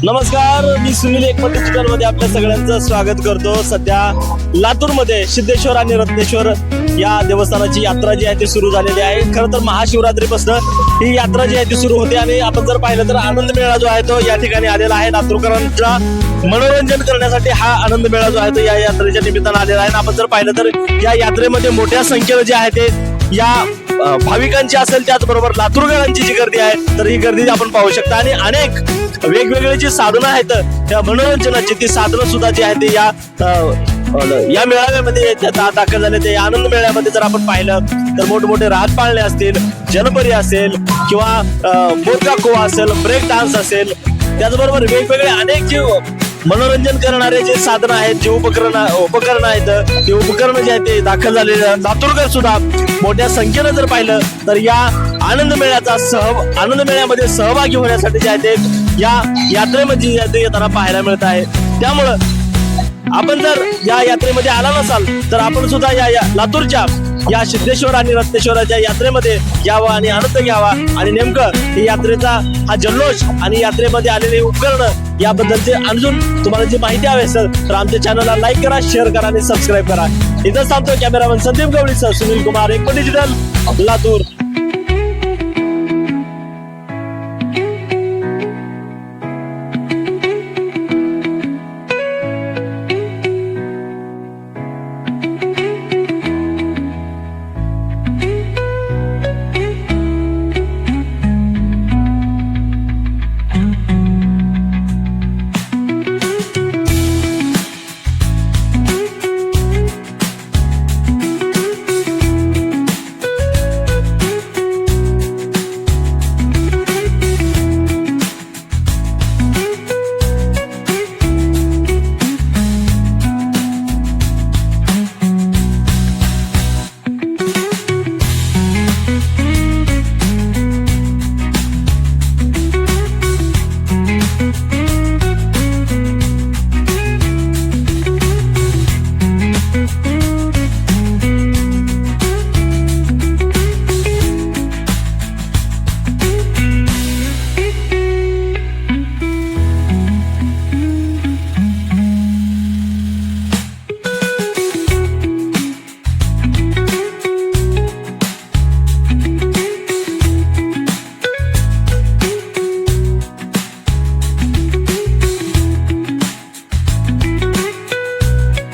नमस्कार, मी सुनील एकमत डिजिटल मध्ये आपल्या सगळ्यांचं स्वागत करतो। सध्या लातूर मध्ये सिद्धेश्वर आणि रत्नेश्वर या देवस्थानाची यात्रा जी आहे ती सुरू झालेली आहे। खरं तर महाशिवरात्रीपासून ही यात्रा जी आहे ती सुरू होते आणि आपण जर पाहिलं तर आनंद मेळा जो आहे तो या ठिकाणी आलेला आहे। लातूरकरांचा मनोरंजन करण्यासाठी हा आनंद मेळा जो आहे तो या यात्रेच्या निमित्तानं आलेला आहे। आपण जर पाहिलं तर या यात्रेमध्ये मोठ्या संख्येने जे आहे ते या भाविकांची असेल, त्याचबरोबर लातूरकरांची जी गर्दी आहे तर ही गर्दी आपण पाहू शकता। आणि अनेक वेगवेगळी जी साधनं आहेत त्या मनोरंजनाची, ती साधनं सुद्धा जी आहे ते या मेळाव्यामध्ये दाखल झाले। ते आनंद मेळ्यामध्ये जर आपण पाहिलं तर मोठमोठे राजपाळणे असतील, जनपरी असेल किंवा मोरका कोवा असेल, ब्रेक डान्स असेल, त्याचबरोबर वेगवेगळे अनेक जे मनोरंजन करणारे जे साधनं आहेत, जे उपकरण आहेत, ते उपकरण जे आहेत ते दाखल झालेले। लातूरकर सुद्धा मोठ्या संख्येनं जर पाहिलं तर या आनंद मेळ्यामध्ये सहभागी होण्यासाठी जे आहे ते या यात्रेमध्ये येताना पाहायला मिळत आहे। त्यामुळं आपण जर या यात्रेमध्ये आला नसाल तर आपण सुद्धा या लातूरच्या या सिद्धेश्वर आणि रत्नेश्वराच्या यात्रेमध्ये यावं आणि आनंद घ्यावा। आणि नेमकं ही यात्रेचा हा जल्लोष आणि यात्रेमध्ये आलेले उपकरण याबद्दलचे अजून तुम्हाला जी माहिती हवी असेल तर आमच्या चॅनलला लाईक करा, शेअर करा आणि सबस्क्राईब करा। इथं सांगतो कॅमेरामन संदीप गवळीसह सुनील कुमार, एकमत डिजिटल, लातूर।